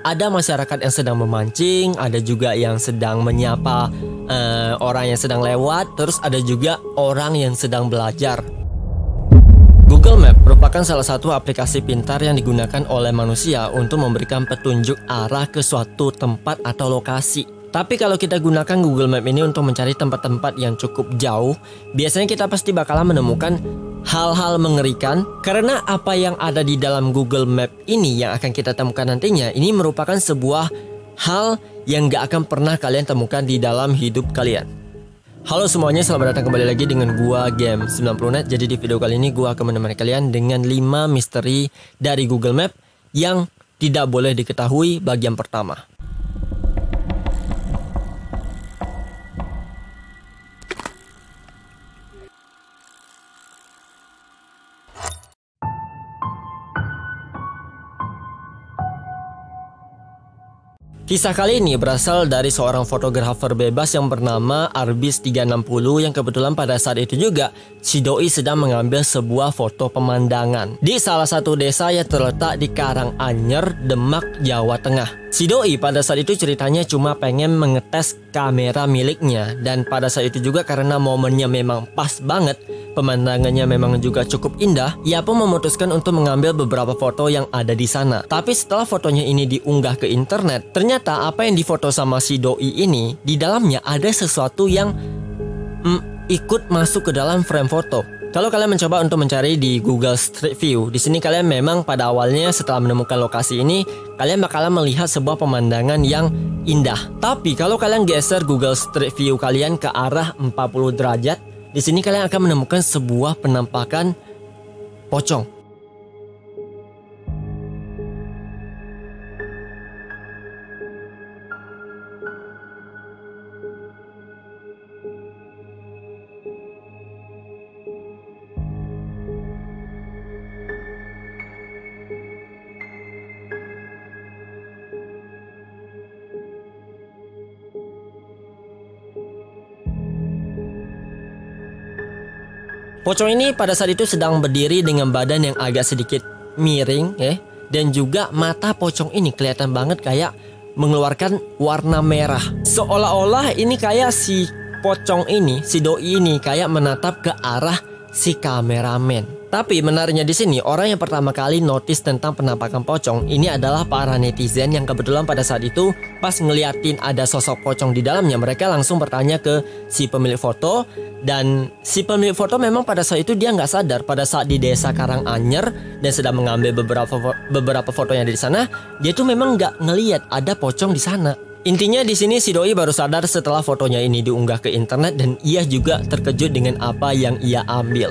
Ada masyarakat yang sedang memancing, ada juga yang sedang menyapa orang yang sedang lewat, terus ada juga orang yang sedang belajar. Google Map merupakan salah satu aplikasi pintar yang digunakan oleh manusia untuk memberikan petunjuk arah ke suatu tempat atau lokasi. Tapi kalau kita gunakan Google Map ini untuk mencari tempat-tempat yang cukup jauh, biasanya kita pasti bakalan menemukan hal-hal mengerikan, karena apa yang ada di dalam Google Map ini yang akan kita temukan nantinya, ini merupakan sebuah hal yang gak akan pernah kalian temukan di dalam hidup kalian. Halo semuanya, selamat datang kembali lagi dengan gua Game 90net. Jadi di video kali ini gua akan menemani kalian dengan 5 misteri dari Google Map yang tidak boleh diketahui bagian pertama. Kisah kali ini berasal dari seorang fotografer bebas yang bernama Arbis360 yang kebetulan pada saat itu juga si doi sedang mengambil sebuah foto pemandangan di salah satu desa yang terletak di Karanganyar, Demak, Jawa Tengah. Si doi pada saat itu ceritanya cuma pengen mengetes kamera miliknya, dan pada saat itu juga karena momennya memang pas banget, pemandangannya memang juga cukup indah, ia pun memutuskan untuk mengambil beberapa foto yang ada di sana. Tapi setelah fotonya ini diunggah ke internet, ternyata apa yang difoto sama si doi ini, di dalamnya ada sesuatu yang ikut masuk ke dalam frame foto. Kalau kalian mencoba untuk mencari di Google Street View, di sini kalian memang pada awalnya setelah menemukan lokasi ini, kalian bakalan melihat sebuah pemandangan yang indah. Tapi kalau kalian geser Google Street View kalian ke arah 40 derajat, di sini kalian akan menemukan sebuah penampakan pocong. Pocong ini pada saat itu sedang berdiri dengan badan yang agak sedikit miring, dan juga mata pocong ini kelihatan banget kayak mengeluarkan warna merah. Seolah-olah ini kayak si pocong ini, si doi ini kayak menatap ke arah si kameramen. Tapi menariknya di sini, orang yang pertama kali notice tentang penampakan pocong ini adalah para netizen yang kebetulan pada saat itu pas ngeliatin ada sosok pocong di dalamnya, mereka langsung bertanya ke si pemilik foto. Dan si pemilik foto memang pada saat itu dia nggak sadar pada saat di desa Karanganyar dan sedang mengambil beberapa foto yang ada di sana, dia tuh memang nggak ngelihat ada pocong di sana. Intinya di sini si doi baru sadar setelah fotonya ini diunggah ke internet, dan ia juga terkejut dengan apa yang ia ambil.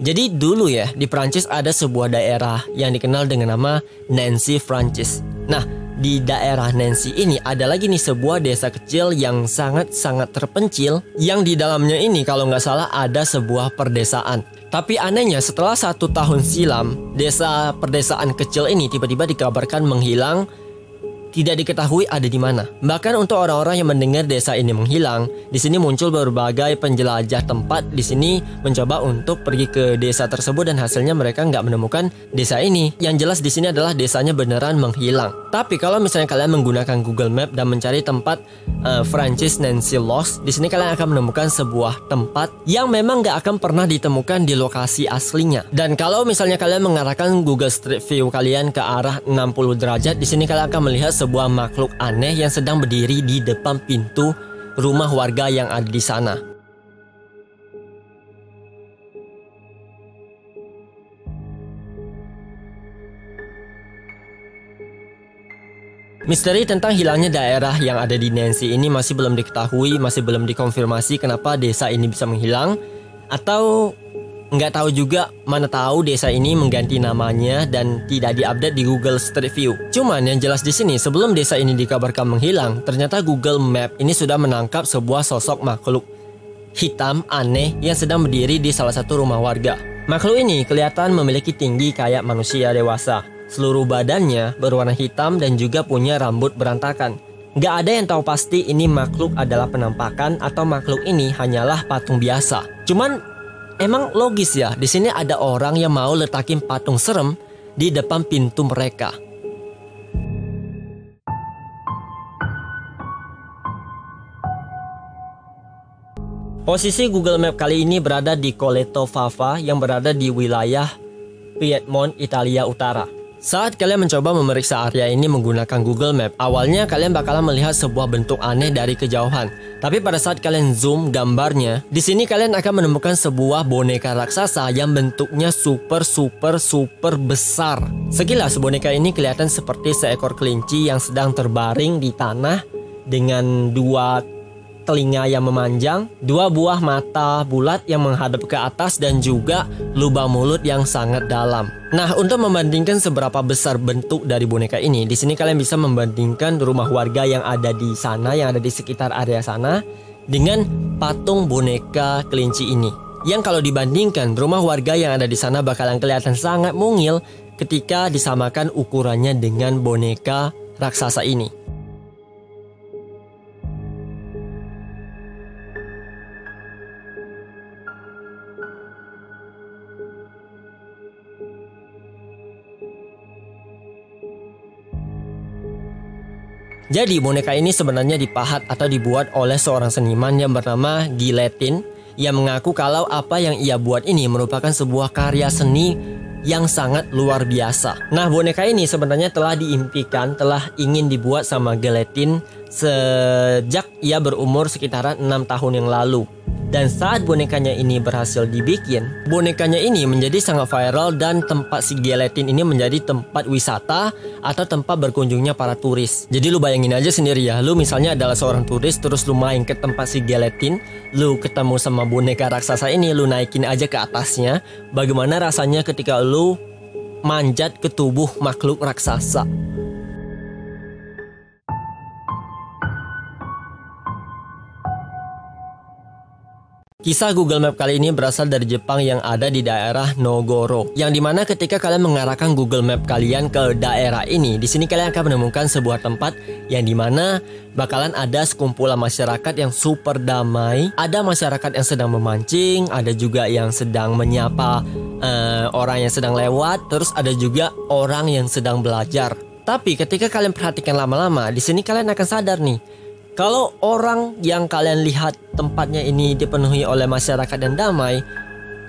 Jadi dulu ya, di Prancis ada sebuah daerah yang dikenal dengan nama Nancy, Prancis. Nah, di daerah Nancy ini ada lagi nih sebuah desa kecil yang sangat-sangat terpencil, yang di dalamnya ini kalau nggak salah ada sebuah perdesaan. Tapi anehnya setelah 1 tahun silam, desa perdesaan kecil ini tiba-tiba dikabarkan menghilang, tidak diketahui ada di mana. Bahkan untuk orang-orang yang mendengar desa ini menghilang, di sini muncul berbagai penjelajah tempat di sini mencoba untuk pergi ke desa tersebut, dan hasilnya mereka nggak menemukan desa ini. Yang jelas di sini adalah desanya beneran menghilang. Tapi kalau misalnya kalian menggunakan Google Map dan mencari tempat Francis Nancy Lost, di sini kalian akan menemukan sebuah tempat yang memang nggak akan pernah ditemukan di lokasi aslinya. Dan kalau misalnya kalian mengarahkan Google Street View kalian ke arah 60 derajat, di sini kalian akan melihat sebuah makhluk aneh yang sedang berdiri di depan pintu rumah warga yang ada di sana. Misteri tentang hilangnya daerah yang ada di Nancy ini masih belum diketahui, masih belum dikonfirmasi kenapa desa ini bisa menghilang, atau nggak tahu juga, mana tahu desa ini mengganti namanya dan tidak diupdate di Google Street View. Cuman yang jelas di sini, sebelum desa ini dikabarkan menghilang, ternyata Google Map ini sudah menangkap sebuah sosok makhluk hitam aneh yang sedang berdiri di salah satu rumah warga. Makhluk ini kelihatan memiliki tinggi kayak manusia dewasa. Seluruh badannya berwarna hitam dan juga punya rambut berantakan. Nggak ada yang tahu pasti ini makhluk adalah penampakan atau makhluk ini hanyalah patung biasa. Cuman emang logis ya, di sini ada orang yang mau letakin patung serem di depan pintu mereka. Posisi Google Map kali ini berada di Coleto Fava yang berada di wilayah Piedmont, Italia Utara. Saat kalian mencoba memeriksa area ini menggunakan Google Map, awalnya kalian bakalan melihat sebuah bentuk aneh dari kejauhan. Tapi pada saat kalian zoom gambarnya, di sini kalian akan menemukan sebuah boneka raksasa yang bentuknya super besar. Sekilas boneka ini kelihatan seperti seekor kelinci yang sedang terbaring di tanah dengan dua telinga yang memanjang, dua buah mata bulat yang menghadap ke atas, dan juga lubang mulut yang sangat dalam. Nah, untuk membandingkan seberapa besar bentuk dari boneka ini, di sini kalian bisa membandingkan rumah warga yang ada di sana, yang ada di sekitar area sana, dengan patung boneka kelinci ini. Yang kalau dibandingkan, rumah warga yang ada di sana bakalan kelihatan sangat mungil ketika disamakan ukurannya dengan boneka raksasa ini. Jadi boneka ini sebenarnya dipahat atau dibuat oleh seorang seniman yang bernama Guillotine, yang mengaku kalau apa yang ia buat ini merupakan sebuah karya seni yang sangat luar biasa. Nah, boneka ini sebenarnya telah diimpikan, telah ingin dibuat sama Guillotine sejak ia berumur sekitaran 6 tahun yang lalu. Dan saat bonekanya ini berhasil dibikin, bonekanya ini menjadi sangat viral dan tempat si Guillotine ini menjadi tempat wisata atau tempat berkunjungnya para turis. Jadi lu bayangin aja sendiri ya, lu misalnya adalah seorang turis terus lu main ke tempat si Guillotine, lu ketemu sama boneka raksasa ini, lu naikin aja ke atasnya. Bagaimana rasanya ketika lu manjat ke tubuh makhluk raksasa? Kisah Google Map kali ini berasal dari Jepang yang ada di daerah Nogoro. Yang dimana ketika kalian mengarahkan Google Map kalian ke daerah ini, di sini kalian akan menemukan sebuah tempat yang dimana bakalan ada sekumpulan masyarakat yang super damai. Ada masyarakat yang sedang memancing, ada juga yang sedang menyapa orang yang sedang lewat, terus ada juga orang yang sedang belajar. Tapi ketika kalian perhatikan lama-lama, di sini kalian akan sadar nih, kalau orang yang kalian lihat tempatnya ini dipenuhi oleh masyarakat yang damai,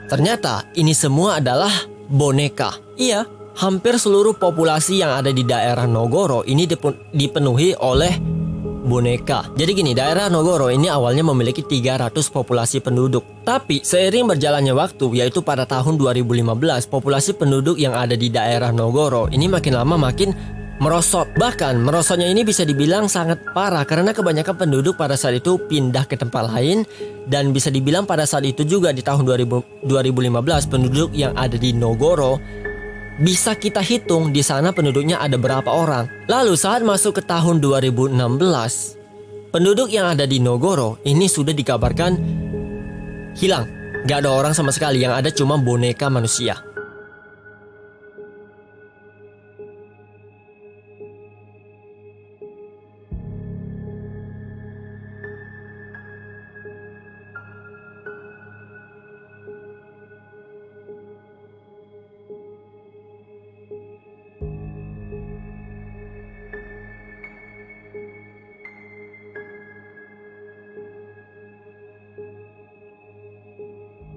ternyata ini semua adalah boneka. Iya, hampir seluruh populasi yang ada di daerah Nogoro ini dipenuhi oleh boneka. Jadi gini, daerah Nogoro ini awalnya memiliki 300 populasi penduduk. Tapi seiring berjalannya waktu, yaitu pada tahun 2015, populasi penduduk yang ada di daerah Nogoro ini makin lama makin merosot. Bahkan merosotnya ini bisa dibilang sangat parah karena kebanyakan penduduk pada saat itu pindah ke tempat lain. Dan bisa dibilang pada saat itu juga di tahun 2015 penduduk yang ada di Nogoro bisa kita hitung di sana penduduknya ada berapa orang. Lalu saat masuk ke tahun 2016, penduduk yang ada di Nogoro ini sudah dikabarkan hilang. Gak ada orang sama sekali, yang ada cuma boneka manusia.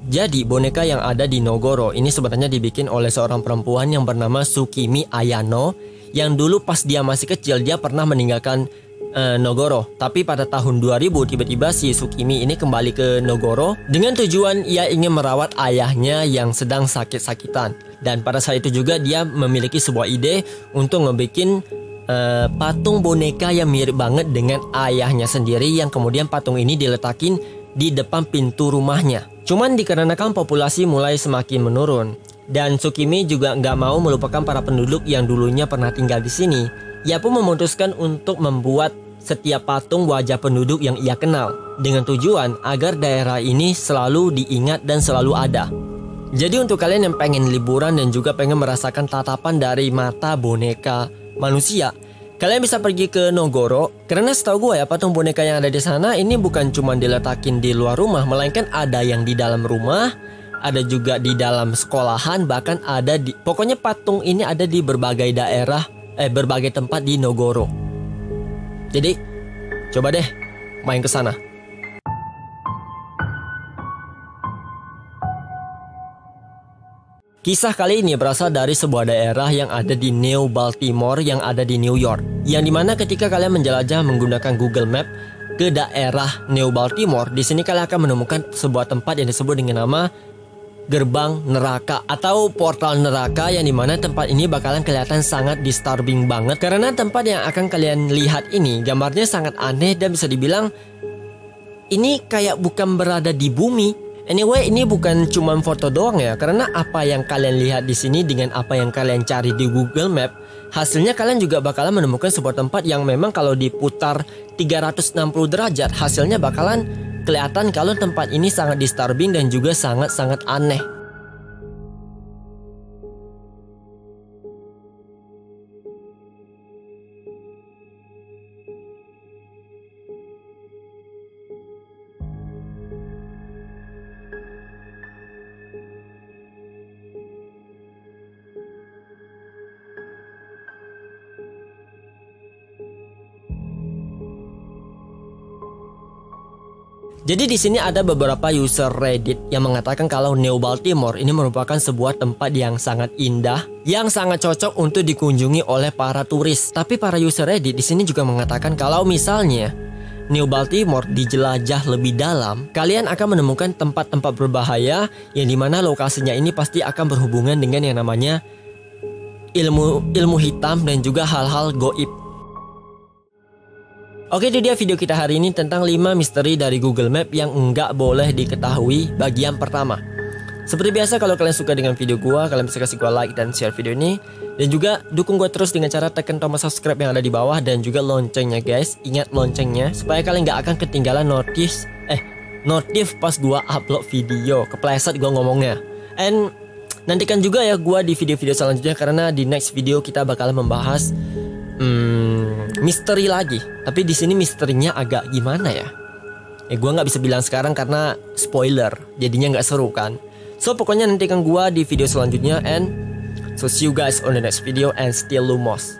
Jadi boneka yang ada di Nogoro ini sebenarnya dibikin oleh seorang perempuan yang bernama Tsukimi Ayano, yang dulu pas dia masih kecil dia pernah meninggalkan Nogoro. Tapi pada tahun 2000 tiba-tiba si Tsukimi ini kembali ke Nogoro dengan tujuan ia ingin merawat ayahnya yang sedang sakit-sakitan. Dan pada saat itu juga dia memiliki sebuah ide untuk ngebikin patung boneka yang mirip banget dengan ayahnya sendiri, yang kemudian patung ini diletakin di depan pintu rumahnya. Cuman dikarenakan populasi mulai semakin menurun dan Tsukimi juga nggak mau melupakan para penduduk yang dulunya pernah tinggal di sini, ia pun memutuskan untuk membuat setiap patung wajah penduduk yang ia kenal dengan tujuan agar daerah ini selalu diingat dan selalu ada. Jadi untuk kalian yang pengen liburan dan juga pengen merasakan tatapan dari mata boneka manusia, kalian bisa pergi ke Nogoro, karena setahu gue ya patung boneka yang ada di sana ini bukan cuma diletakin di luar rumah, melainkan ada yang di dalam rumah, ada juga di dalam sekolahan, bahkan ada di, pokoknya patung ini ada di berbagai daerah, berbagai tempat di Nogoro. Jadi coba deh main ke sana. Kisah kali ini berasal dari sebuah daerah yang ada di New Baltimore yang ada di New York. Yang dimana ketika kalian menjelajah menggunakan Google Map ke daerah New Baltimore, di sini kalian akan menemukan sebuah tempat yang disebut dengan nama Gerbang Neraka atau Portal Neraka, yang dimana tempat ini bakalan kelihatan sangat disturbing banget. Karena tempat yang akan kalian lihat ini gambarnya sangat aneh dan bisa dibilang ini kayak bukan berada di bumi. Anyway, ini bukan cuma foto doang ya, karena apa yang kalian lihat di sini dengan apa yang kalian cari di Google Map, hasilnya kalian juga bakalan menemukan sebuah tempat yang memang kalau diputar 360 derajat, hasilnya bakalan kelihatan kalau tempat ini sangat disturbing dan juga sangat-sangat aneh. Jadi di sini ada beberapa user Reddit yang mengatakan kalau New Baltimore ini merupakan sebuah tempat yang sangat indah, yang sangat cocok untuk dikunjungi oleh para turis. Tapi para user Reddit di sini juga mengatakan kalau misalnya New Baltimore dijelajah lebih dalam, kalian akan menemukan tempat-tempat berbahaya yang dimana lokasinya ini pasti akan berhubungan dengan yang namanya ilmu hitam dan juga hal-hal goib. Oke, itu dia video kita hari ini tentang 5 misteri dari Google Map yang nggak boleh diketahui bagian pertama. Seperti biasa, kalau kalian suka dengan video gua, kalian bisa kasih gua like dan share video ini. Dan juga dukung gua terus dengan cara tekan tombol subscribe yang ada di bawah dan juga loncengnya guys. Ingat loncengnya supaya kalian nggak akan ketinggalan notif pas gua upload video. Kepleset gua ngomongnya. And nantikan juga ya gua di video-video selanjutnya, karena di next video kita bakalan membahas misteri lagi. Tapi di sini misterinya agak gimana ya? Gue nggak bisa bilang sekarang karena spoiler, jadinya nggak seru kan. So pokoknya nantikan gue di video selanjutnya, and so see you guys on the next video and still Lumos.